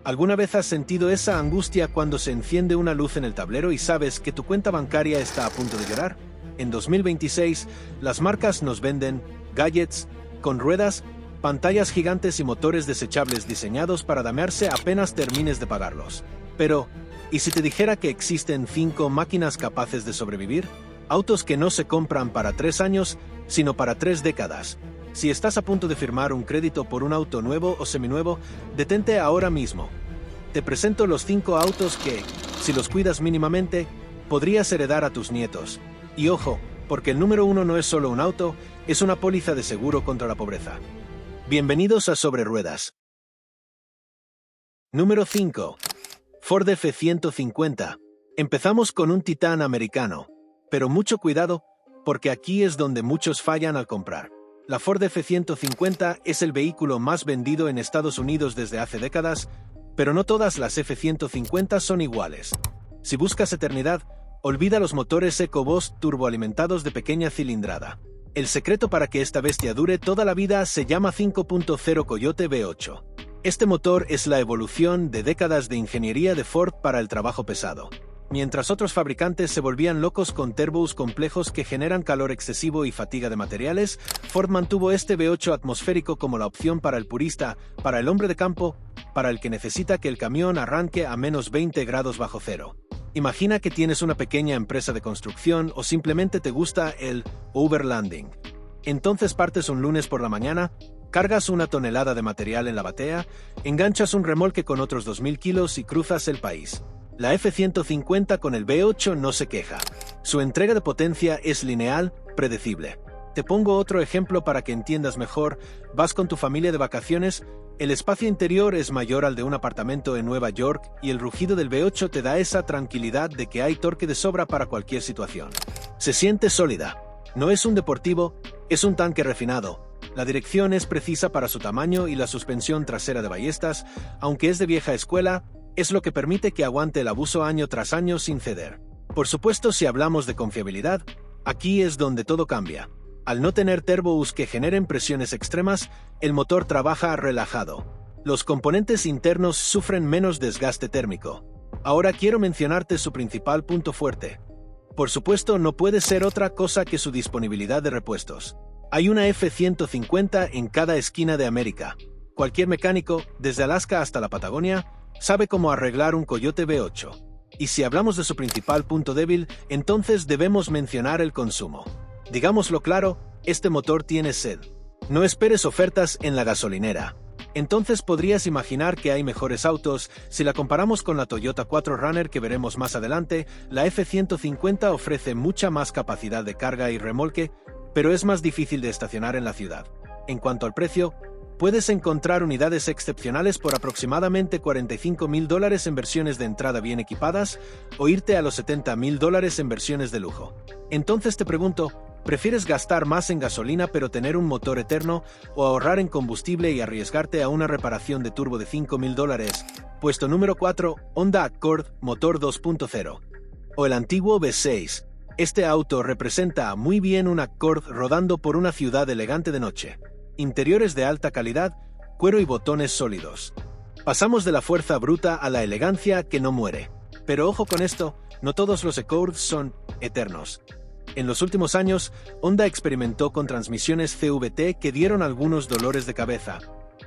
¿Alguna vez has sentido esa angustia cuando se enciende una luz en el tablero y sabes que tu cuenta bancaria está a punto de llorar? En 2026, las marcas nos venden gadgets con ruedas, pantallas gigantes y motores desechables diseñados para dañarse apenas termines de pagarlos. Pero, ¿y si te dijera que existen 5 máquinas capaces de sobrevivir? Autos que no se compran para 3 años, sino para 3 décadas. Si estás a punto de firmar un crédito por un auto nuevo o seminuevo, detente ahora mismo. Te presento los 5 autos que, si los cuidas mínimamente, podrías heredar a tus nietos. Y ojo, porque el número 1 no es solo un auto, es una póliza de seguro contra la pobreza. Bienvenidos a Sobre Ruedas. Número 5. Ford F-150. Empezamos con un titán americano. Pero mucho cuidado, porque aquí es donde muchos fallan al comprar. La Ford F-150 es el vehículo más vendido en Estados Unidos desde hace décadas, pero no todas las F-150 son iguales. Si buscas eternidad, olvida los motores EcoBoost turboalimentados de pequeña cilindrada. El secreto para que esta bestia dure toda la vida se llama 5.0 Coyote V8. Este motor es la evolución de décadas de ingeniería de Ford para el trabajo pesado. Mientras otros fabricantes se volvían locos con turbos complejos que generan calor excesivo y fatiga de materiales, Ford mantuvo este V8 atmosférico como la opción para el purista, para el hombre de campo, para el que necesita que el camión arranque a menos 20 grados bajo cero. Imagina que tienes una pequeña empresa de construcción o simplemente te gusta el overlanding. Entonces partes un lunes por la mañana, cargas una tonelada de material en la batea, enganchas un remolque con otros 2.000 kilos y cruzas el país. La F-150 con el V8 no se queja. Su entrega de potencia es lineal, predecible. Te pongo otro ejemplo para que entiendas mejor. Vas con tu familia de vacaciones, el espacio interior es mayor al de un apartamento en Nueva York y el rugido del V8 te da esa tranquilidad de que hay torque de sobra para cualquier situación. Se siente sólida. No es un deportivo, es un tanque refinado. La dirección es precisa para su tamaño y la suspensión trasera de ballestas, aunque es de vieja escuela, es lo que permite que aguante el abuso año tras año sin ceder. Por supuesto, si hablamos de confiabilidad, aquí es donde todo cambia. Al no tener turbos que generen presiones extremas, el motor trabaja relajado. Los componentes internos sufren menos desgaste térmico. Ahora quiero mencionarte su principal punto fuerte. Por supuesto, no puede ser otra cosa que su disponibilidad de repuestos. Hay una F-150 en cada esquina de América. Cualquier mecánico, desde Alaska hasta la Patagonia, sabe cómo arreglar un Coyote V8. Y si hablamos de su principal punto débil, entonces debemos mencionar el consumo. Digámoslo claro, este motor tiene sed. No esperes ofertas en la gasolinera. Entonces podrías imaginar que hay mejores autos. Si la comparamos con la Toyota 4Runner que veremos más adelante, la F-150 ofrece mucha más capacidad de carga y remolque, pero es más difícil de estacionar en la ciudad. En cuanto al precio, puedes encontrar unidades excepcionales por aproximadamente $45,000 en versiones de entrada bien equipadas o irte a los $70,000 en versiones de lujo. Entonces te pregunto, ¿prefieres gastar más en gasolina pero tener un motor eterno o ahorrar en combustible y arriesgarte a una reparación de turbo de $5,000? Puesto número 4, Honda Accord motor 2.0. O el antiguo V6. Este auto representa muy bien un Accord rodando por una ciudad elegante de noche. Interiores de alta calidad, cuero y botones sólidos. Pasamos de la fuerza bruta a la elegancia que no muere. Pero ojo con esto, no todos los Accords son eternos. En los últimos años, Honda experimentó con transmisiones CVT que dieron algunos dolores de cabeza.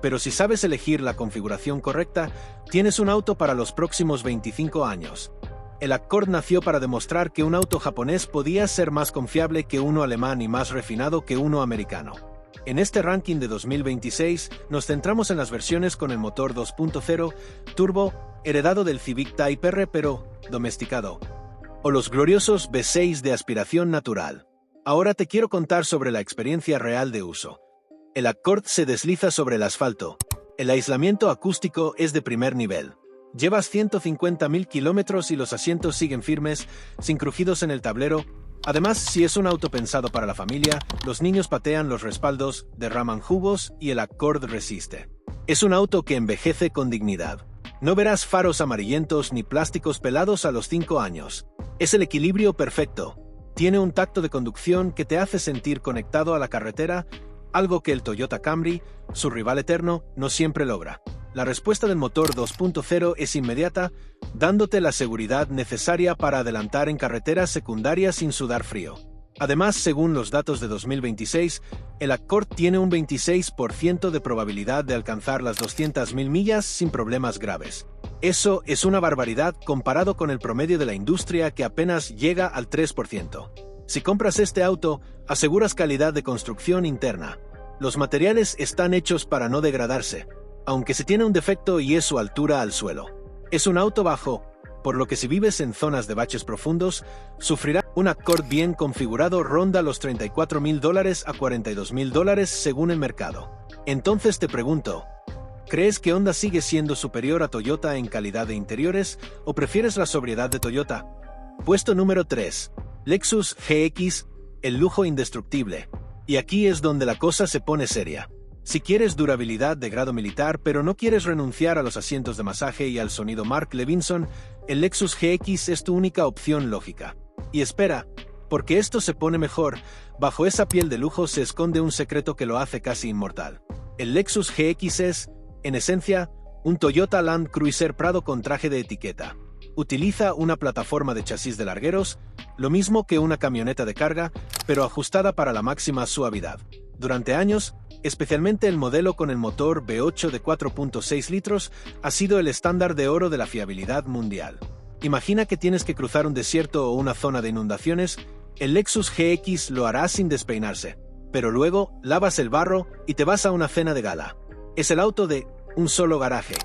Pero si sabes elegir la configuración correcta, tienes un auto para los próximos 25 años. El Accord nació para demostrar que un auto japonés podía ser más confiable que uno alemán y más refinado que uno americano. En este ranking de 2026, nos centramos en las versiones con el motor 2.0 turbo, heredado del Civic Type R pero domesticado, o los gloriosos V6 de aspiración natural. Ahora te quiero contar sobre la experiencia real de uso. El Accord se desliza sobre el asfalto. El aislamiento acústico es de primer nivel. Llevas 150.000 kilómetros y los asientos siguen firmes, sin crujidos en el tablero. Además, si es un auto pensado para la familia, los niños patean los respaldos, derraman jugos y el Accord resiste. Es un auto que envejece con dignidad. No verás faros amarillentos ni plásticos pelados a los 5 años. Es el equilibrio perfecto. Tiene un tacto de conducción que te hace sentir conectado a la carretera, algo que el Toyota Camry, su rival eterno, no siempre logra. La respuesta del motor 2.0 es inmediata, dándote la seguridad necesaria para adelantar en carreteras secundarias sin sudar frío. Además, según los datos de 2026, el Accord tiene un 26% de probabilidad de alcanzar las 200.000 millas sin problemas graves. Eso es una barbaridad comparado con el promedio de la industria que apenas llega al 3%. Si compras este auto, aseguras calidad de construcción interna. Los materiales están hechos para no degradarse, aunque se tiene un defecto y es su altura al suelo. Es un auto bajo, por lo que si vives en zonas de baches profundos, sufrirá. Un Accord bien configurado ronda los $34.000 a $42.000 según el mercado. Entonces te pregunto, ¿crees que Honda sigue siendo superior a Toyota en calidad de interiores o prefieres la sobriedad de Toyota? Puesto número 3. Lexus GX, el lujo indestructible. Y aquí es donde la cosa se pone seria. Si quieres durabilidad de grado militar pero no quieres renunciar a los asientos de masaje y al sonido Mark Levinson, el Lexus GX es tu única opción lógica. Y espera, porque esto se pone mejor, bajo esa piel de lujo se esconde un secreto que lo hace casi inmortal. El Lexus GX es, en esencia, un Toyota Land Cruiser Prado con traje de etiqueta. Utiliza una plataforma de chasis de largueros, lo mismo que una camioneta de carga, pero ajustada para la máxima suavidad. Durante años, especialmente el modelo con el motor V8 de 4.6 litros, ha sido el estándar de oro de la fiabilidad mundial. Imagina que tienes que cruzar un desierto o una zona de inundaciones, el Lexus GX lo hará sin despeinarse, pero luego lavas el barro y te vas a una cena de gala. Es el auto de un solo garaje.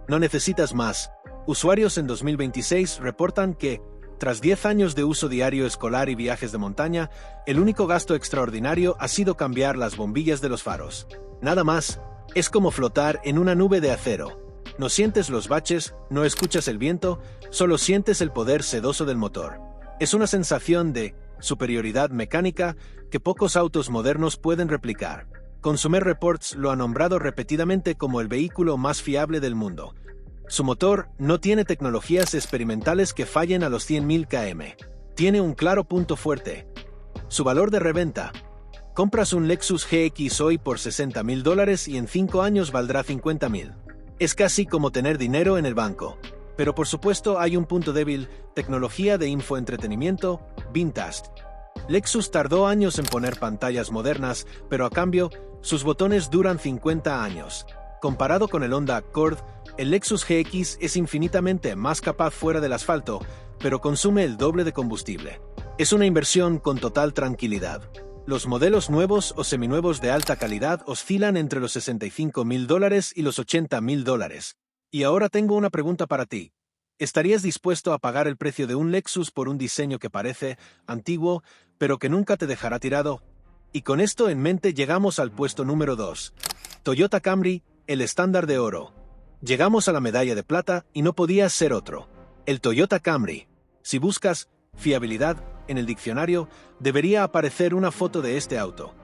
No necesitas más. Usuarios en 2026 reportan que, tras 10 años de uso diario escolar y viajes de montaña, el único gasto extraordinario ha sido cambiar las bombillas de los faros. Nada más, es como flotar en una nube de acero. No sientes los baches, no escuchas el viento, solo sientes el poder sedoso del motor. Es una sensación de superioridad mecánica que pocos autos modernos pueden replicar. Consumer Reports lo ha nombrado repetidamente como el vehículo más fiable del mundo. Su motor no tiene tecnologías experimentales que fallen a los 100.000 km. Tiene un claro punto fuerte. Su valor de reventa. Compras un Lexus GX hoy por $60.000 y en 5 años valdrá $50.000. Es casi como tener dinero en el banco. Pero por supuesto hay un punto débil, tecnología de infoentretenimiento, vintage. Lexus tardó años en poner pantallas modernas, pero a cambio, sus botones duran 50 años. Comparado con el Honda Accord, el Lexus GX es infinitamente más capaz fuera del asfalto, pero consume el doble de combustible. Es una inversión con total tranquilidad. Los modelos nuevos o seminuevos de alta calidad oscilan entre los $65.000 y los $80.000. Y ahora tengo una pregunta para ti. ¿Estarías dispuesto a pagar el precio de un Lexus por un diseño que parece antiguo, pero que nunca te dejará tirado? Y con esto en mente llegamos al puesto número 2. Toyota Camry, el estándar de oro. Llegamos a la medalla de plata y no podía ser otro. El Toyota Camry. Si buscas fiabilidad en el diccionario, debería aparecer una foto de este auto.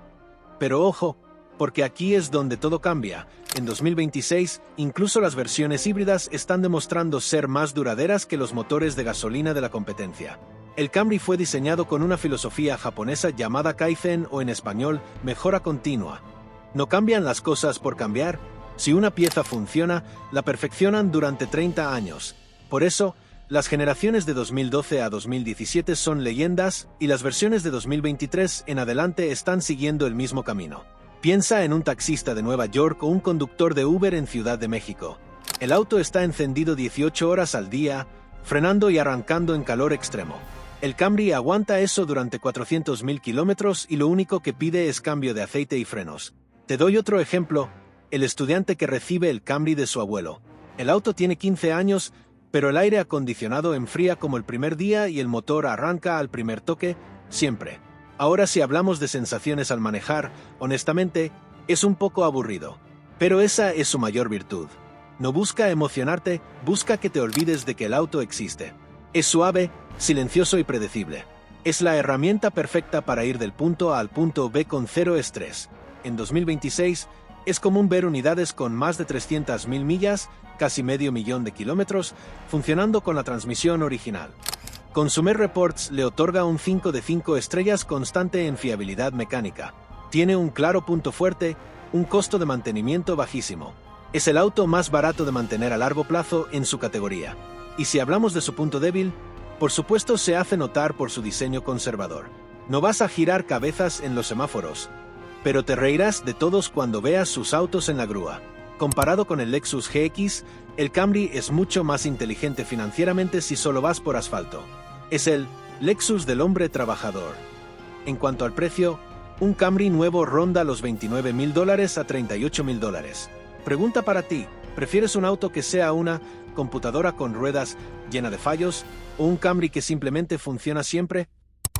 Pero ojo, porque aquí es donde todo cambia. En 2026, incluso las versiones híbridas están demostrando ser más duraderas que los motores de gasolina de la competencia. El Camry fue diseñado con una filosofía japonesa llamada Kaizen o en español, mejora continua. No cambian las cosas por cambiar. Si una pieza funciona, la perfeccionan durante 30 años. Por eso, las generaciones de 2012 a 2017 son leyendas y las versiones de 2023 en adelante están siguiendo el mismo camino. Piensa en un taxista de Nueva York o un conductor de Uber en Ciudad de México. El auto está encendido 18 horas al día, frenando y arrancando en calor extremo. El Camry aguanta eso durante 400.000 kilómetros y lo único que pide es cambio de aceite y frenos. Te doy otro ejemplo, el estudiante que recibe el Camry de su abuelo. El auto tiene 15 años, pero el aire acondicionado enfría como el primer día y el motor arranca al primer toque, siempre. Ahora si hablamos de sensaciones al manejar, honestamente, es un poco aburrido. Pero esa es su mayor virtud. No busca emocionarte, busca que te olvides de que el auto existe. Es suave, silencioso y predecible. Es la herramienta perfecta para ir del punto A al punto B con cero estrés. En 2026, es común ver unidades con más de 300.000 millas, casi medio millón de kilómetros, funcionando con la transmisión original. Consumer Reports le otorga un 5 de 5 estrellas constante en fiabilidad mecánica. Tiene un claro punto fuerte, un costo de mantenimiento bajísimo. Es el auto más barato de mantener a largo plazo en su categoría. Y si hablamos de su punto débil, por supuesto se hace notar por su diseño conservador. No vas a girar cabezas en los semáforos, pero te reirás de todos cuando veas sus autos en la grúa. Comparado con el Lexus GX, el Camry es mucho más inteligente financieramente si solo vas por asfalto. Es el Lexus del hombre trabajador. En cuanto al precio, un Camry nuevo ronda los $29.000 a $38.000. Pregunta para ti, ¿prefieres un auto que sea una computadora con ruedas llena de fallos o un Camry que simplemente funciona siempre?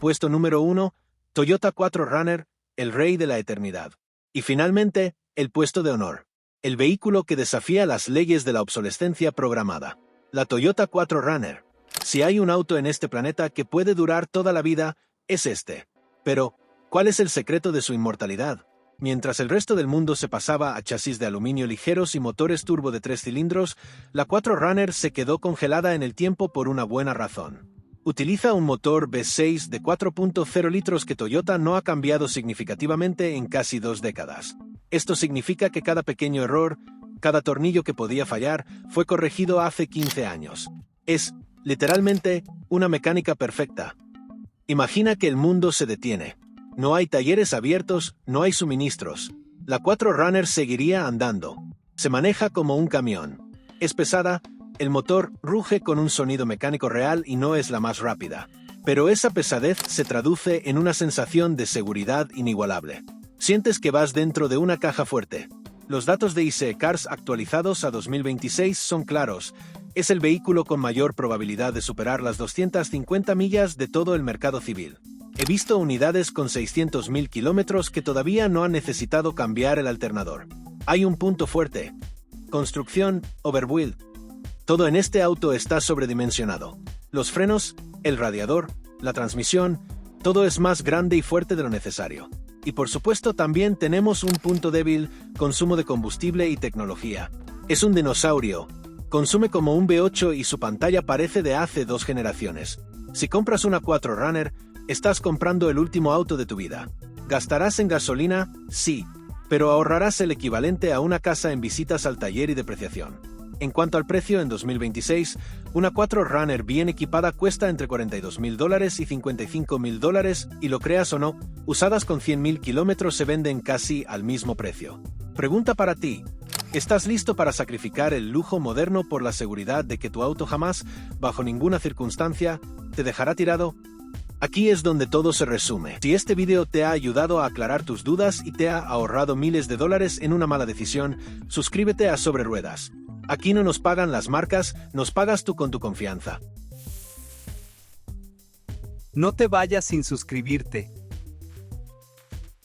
Puesto número 1, Toyota 4Runner, el rey de la eternidad. Y finalmente, el puesto de honor. El vehículo que desafía las leyes de la obsolescencia programada. La Toyota 4Runner. Si hay un auto en este planeta que puede durar toda la vida, es este. Pero, ¿cuál es el secreto de su inmortalidad? Mientras el resto del mundo se pasaba a chasis de aluminio ligeros y motores turbo de 3 cilindros, la 4Runner se quedó congelada en el tiempo por una buena razón. Utiliza un motor V6 de 4.0 litros que Toyota no ha cambiado significativamente en casi 2 décadas. Esto significa que cada pequeño error, cada tornillo que podía fallar, fue corregido hace 15 años. Es, literalmente, una mecánica perfecta. Imagina que el mundo se detiene. No hay talleres abiertos, no hay suministros. La 4Runner seguiría andando. Se maneja como un camión. Es pesada, el motor ruge con un sonido mecánico real y no es la más rápida. Pero esa pesadez se traduce en una sensación de seguridad inigualable. Sientes que vas dentro de una caja fuerte. Los datos de ICE Cars actualizados a 2026 son claros. Es el vehículo con mayor probabilidad de superar las 250 millas de todo el mercado civil. He visto unidades con 600.000 kilómetros que todavía no han necesitado cambiar el alternador. Hay un punto fuerte. Construcción, overbuild. Todo en este auto está sobredimensionado. Los frenos, el radiador, la transmisión, todo es más grande y fuerte de lo necesario. Y por supuesto también tenemos un punto débil, consumo de combustible y tecnología. Es un dinosaurio. Consume como un V8 y su pantalla parece de hace 2 generaciones. Si compras una 4Runner, estás comprando el último auto de tu vida. ¿Gastarás en gasolina? Sí, pero ahorrarás el equivalente a una casa en visitas al taller y depreciación. En cuanto al precio, en 2026, una 4Runner bien equipada cuesta entre $42.000 y $55.000 y lo creas o no, usadas con 100.000 kilómetros se venden casi al mismo precio. Pregunta para ti. ¿Estás listo para sacrificar el lujo moderno por la seguridad de que tu auto jamás, bajo ninguna circunstancia, te dejará tirado? Aquí es donde todo se resume. Si este video te ha ayudado a aclarar tus dudas y te ha ahorrado miles de dólares en una mala decisión, suscríbete a Sobre Ruedas. Aquí no nos pagan las marcas, nos pagas tú con tu confianza. No te vayas sin suscribirte.